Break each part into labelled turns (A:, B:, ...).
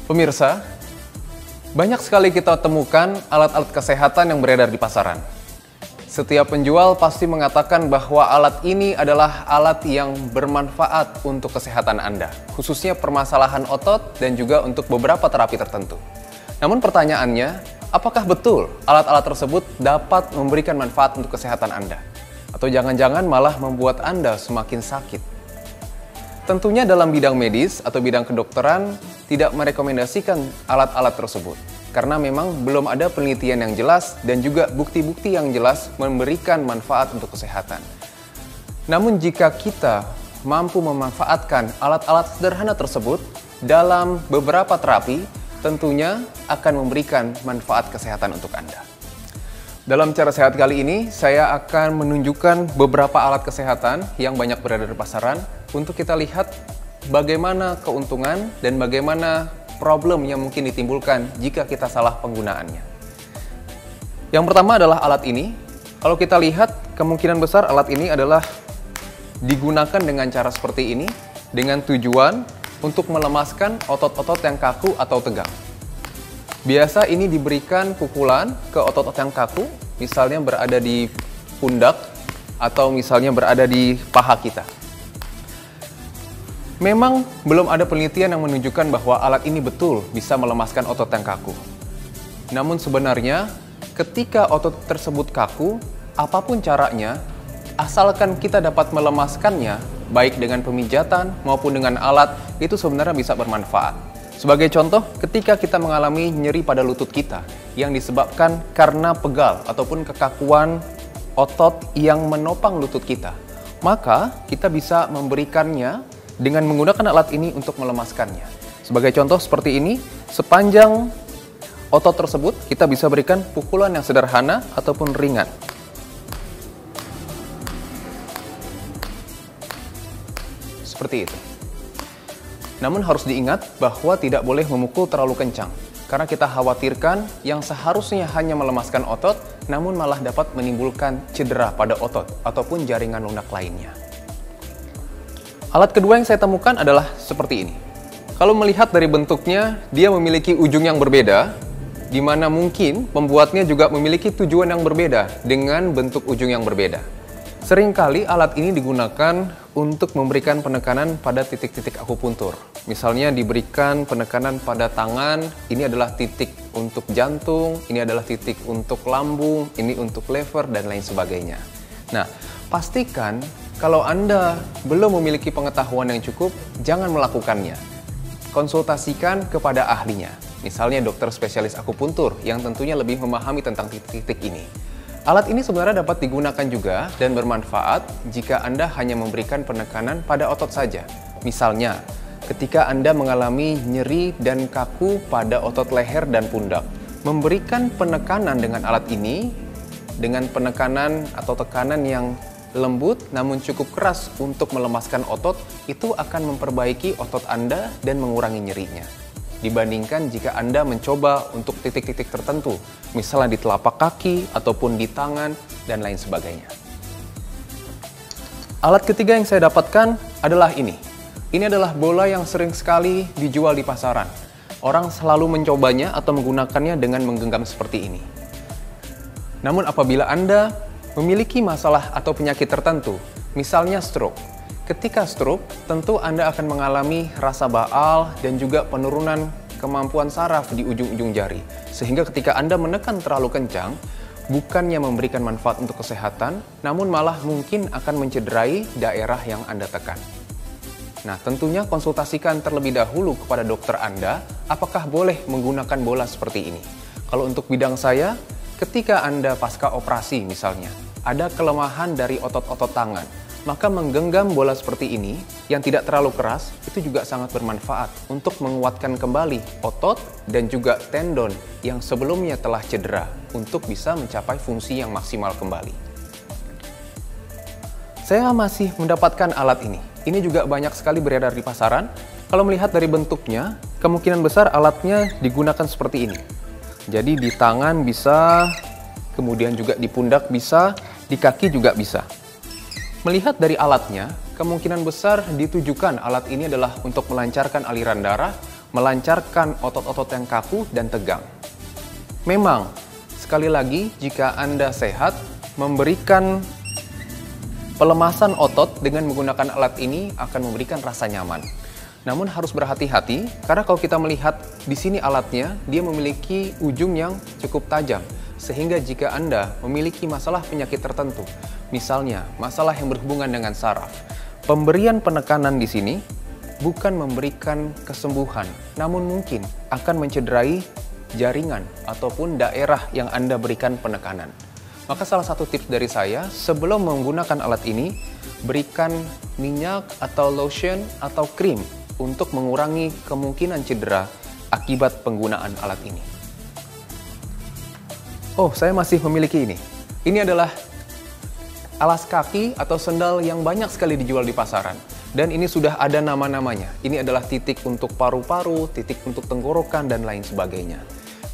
A: Pemirsa, banyak sekali kita temukan alat-alat kesehatan yang beredar di pasaran. Setiap penjual pasti mengatakan bahwa alat ini adalah alat yang bermanfaat untuk kesehatan Anda, khususnya permasalahan otot dan juga untuk beberapa terapi tertentu. Namun pertanyaannya, apakah betul alat-alat tersebut dapat memberikan manfaat untuk kesehatan Anda? Atau jangan-jangan malah membuat Anda semakin sakit? Tentunya dalam bidang medis atau bidang kedokteran tidak merekomendasikan alat-alat tersebut. Karena memang belum ada penelitian yang jelas dan juga bukti-bukti yang jelas memberikan manfaat untuk kesehatan. Namun jika kita mampu memanfaatkan alat-alat sederhana tersebut dalam beberapa terapi, tentunya akan memberikan manfaat kesehatan untuk Anda. Dalam Cara Sehat kali ini, saya akan menunjukkan beberapa alat kesehatan yang banyak berada di pasaran untuk kita lihat bagaimana keuntungan dan bagaimana problem yang mungkin ditimbulkan jika kita salah penggunaannya. Yang pertama adalah alat ini. Kalau kita lihat, kemungkinan besar alat ini adalah digunakan dengan cara seperti ini dengan tujuan untuk melemaskan otot-otot yang kaku atau tegang. Biasa ini diberikan pukulan ke otot-otot yang kaku, misalnya berada di pundak atau misalnya berada di paha kita. Memang belum ada penelitian yang menunjukkan bahwa alat ini betul bisa melemaskan otot yang kaku. Namun sebenarnya, ketika otot tersebut kaku, apapun caranya, asalkan kita dapat melemaskannya, baik dengan pemijatan maupun dengan alat, itu sebenarnya bisa bermanfaat. Sebagai contoh, ketika kita mengalami nyeri pada lutut kita yang disebabkan karena pegal ataupun kekakuan otot yang menopang lutut kita, maka kita bisa memberikannya dengan menggunakan alat ini untuk melemaskannya. Sebagai contoh seperti ini, sepanjang otot tersebut kita bisa berikan pukulan yang sederhana ataupun ringan. Seperti itu. Namun harus diingat bahwa tidak boleh memukul terlalu kencang, karena kita khawatirkan yang seharusnya hanya melemaskan otot, namun malah dapat menimbulkan cedera pada otot ataupun jaringan lunak lainnya. Alat kedua yang saya temukan adalah seperti ini. Kalau melihat dari bentuknya, dia memiliki ujung yang berbeda, di mana mungkin pembuatnya juga memiliki tujuan yang berbeda dengan bentuk ujung yang berbeda. Seringkali alat ini digunakan untuk memberikan penekanan pada titik-titik akupuntur. Misalnya diberikan penekanan pada tangan, ini adalah titik untuk jantung, ini adalah titik untuk lambung, ini untuk lever, dan lain sebagainya. Nah, pastikan kalau Anda belum memiliki pengetahuan yang cukup, jangan melakukannya. Konsultasikan kepada ahlinya, misalnya dokter spesialis akupuntur yang tentunya lebih memahami tentang titik-titik ini. Alat ini sebenarnya dapat digunakan juga dan bermanfaat jika Anda hanya memberikan penekanan pada otot saja. Misalnya, ketika Anda mengalami nyeri dan kaku pada otot leher dan pundak, memberikan penekanan dengan alat ini, dengan penekanan atau tekanan yang lembut namun cukup keras untuk melemaskan otot, itu akan memperbaiki otot Anda dan mengurangi nyerinya. Dibandingkan jika Anda mencoba untuk titik-titik tertentu, misalnya di telapak kaki ataupun di tangan dan lain sebagainya. Alat ketiga yang saya dapatkan adalah ini. Ini adalah bola yang sering sekali dijual di pasaran. Orang selalu mencobanya atau menggunakannya dengan menggenggam seperti ini. Namun apabila Anda memiliki masalah atau penyakit tertentu, misalnya stroke, ketika stroke, tentu Anda akan mengalami rasa baal dan juga penurunan kemampuan saraf di ujung-ujung jari. Sehingga ketika Anda menekan terlalu kencang, bukannya memberikan manfaat untuk kesehatan, namun malah mungkin akan mencederai daerah yang Anda tekan. Nah, tentunya konsultasikan terlebih dahulu kepada dokter Anda, apakah boleh menggunakan bola seperti ini. Kalau untuk bidang saya, ketika Anda pasca operasi misalnya, ada kelemahan dari otot-otot tangan, maka menggenggam bola seperti ini yang tidak terlalu keras itu juga sangat bermanfaat untuk menguatkan kembali otot dan juga tendon yang sebelumnya telah cedera untuk bisa mencapai fungsi yang maksimal kembali. Saya masih mendapatkan alat ini. Ini juga banyak sekali beredar di pasaran. Kalau melihat dari bentuknya, kemungkinan besar alatnya digunakan seperti ini. Jadi di tangan bisa, kemudian juga di pundak bisa, di kaki juga bisa. Melihat dari alatnya, kemungkinan besar ditujukan alat ini adalah untuk melancarkan aliran darah, melancarkan otot-otot yang kaku dan tegang. Memang, sekali lagi, jika Anda sehat, memberikan pelemasan otot dengan menggunakan alat ini akan memberikan rasa nyaman. Namun harus berhati-hati, karena kalau kita melihat di sini alatnya, dia memiliki ujung yang cukup tajam. Sehingga jika Anda memiliki masalah penyakit tertentu, misalnya masalah yang berhubungan dengan saraf, pemberian penekanan di sini bukan memberikan kesembuhan, namun mungkin akan mencederai jaringan ataupun daerah yang Anda berikan penekanan. Maka salah satu tips dari saya, sebelum menggunakan alat ini, berikan minyak atau lotion atau krim untuk mengurangi kemungkinan cedera akibat penggunaan alat ini. Oh, saya masih memiliki ini. Ini adalah alas kaki atau sendal yang banyak sekali dijual di pasaran. Dan ini sudah ada nama-namanya. Ini adalah titik untuk paru-paru, titik untuk tenggorokan, dan lain sebagainya.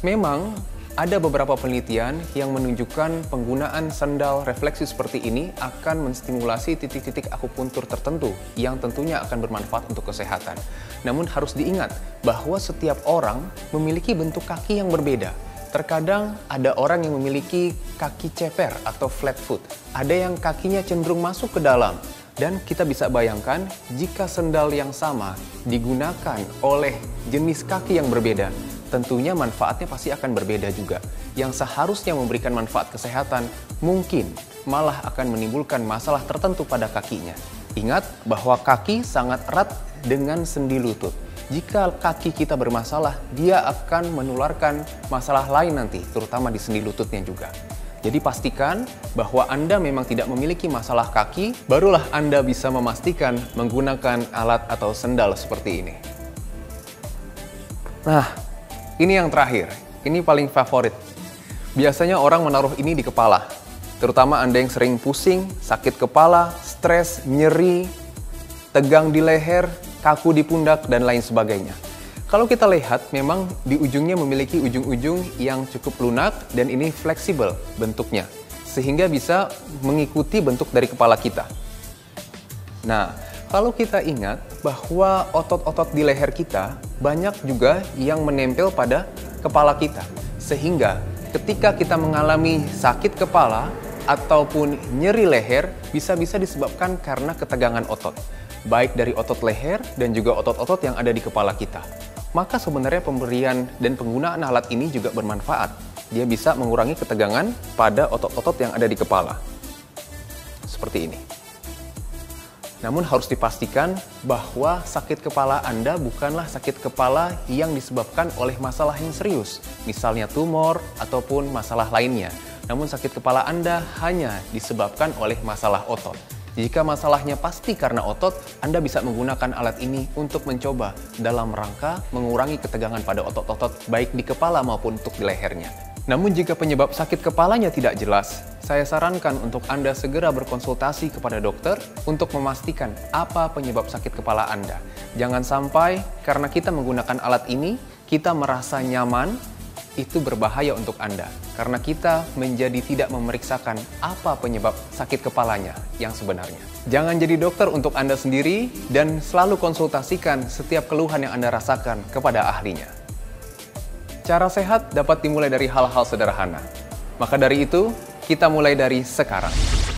A: Memang ada beberapa penelitian yang menunjukkan penggunaan sandal refleksi seperti ini akan menstimulasi titik-titik akupuntur tertentu yang tentunya akan bermanfaat untuk kesehatan. Namun harus diingat bahwa setiap orang memiliki bentuk kaki yang berbeda. Terkadang ada orang yang memiliki kaki ceper atau flat foot. Ada yang kakinya cenderung masuk ke dalam. Dan kita bisa bayangkan jika sandal yang sama digunakan oleh jenis kaki yang berbeda, tentunya manfaatnya pasti akan berbeda juga. Yang seharusnya memberikan manfaat kesehatan, mungkin malah akan menimbulkan masalah tertentu pada kakinya. Ingat bahwa kaki sangat erat dengan sendi lutut. Jika kaki kita bermasalah, dia akan menularkan masalah lain nanti, terutama di sendi lututnya juga. Jadi pastikan bahwa Anda memang tidak memiliki masalah kaki, barulah Anda bisa memastikan menggunakan alat atau sandal seperti ini. Nah, ini yang terakhir, ini paling favorit. Biasanya orang menaruh ini di kepala, terutama Anda yang sering pusing, sakit kepala, stres, nyeri, tegang di leher, kaku di pundak, dan lain sebagainya. Kalau kita lihat, memang di ujungnya memiliki ujung-ujung yang cukup lunak dan ini fleksibel bentuknya, sehingga bisa mengikuti bentuk dari kepala kita. Nah, kalau kita ingat bahwa otot-otot di leher kita banyak juga yang menempel pada kepala kita. Sehingga ketika kita mengalami sakit kepala ataupun nyeri leher, bisa-bisa disebabkan karena ketegangan otot. Baik dari otot leher dan juga otot-otot yang ada di kepala kita. Maka sebenarnya pemberian dan penggunaan alat ini juga bermanfaat. Dia bisa mengurangi ketegangan pada otot-otot yang ada di kepala. Seperti ini. Namun harus dipastikan bahwa sakit kepala Anda bukanlah sakit kepala yang disebabkan oleh masalah yang serius, misalnya tumor ataupun masalah lainnya. Namun sakit kepala Anda hanya disebabkan oleh masalah otot. Jika masalahnya pasti karena otot, Anda bisa menggunakan alat ini untuk mencoba dalam rangka mengurangi ketegangan pada otot-otot baik di kepala maupun untuk di lehernya. Namun jika penyebab sakit kepalanya tidak jelas, saya sarankan untuk Anda segera berkonsultasi kepada dokter untuk memastikan apa penyebab sakit kepala Anda. Jangan sampai karena kita menggunakan alat ini, kita merasa nyaman, itu berbahaya untuk Anda. Karena kita menjadi tidak memeriksakan apa penyebab sakit kepalanya yang sebenarnya. Jangan jadi dokter untuk Anda sendiri dan selalu konsultasikan setiap keluhan yang Anda rasakan kepada ahlinya. Cara sehat dapat dimulai dari hal-hal sederhana. Maka dari itu, kita mulai dari sekarang.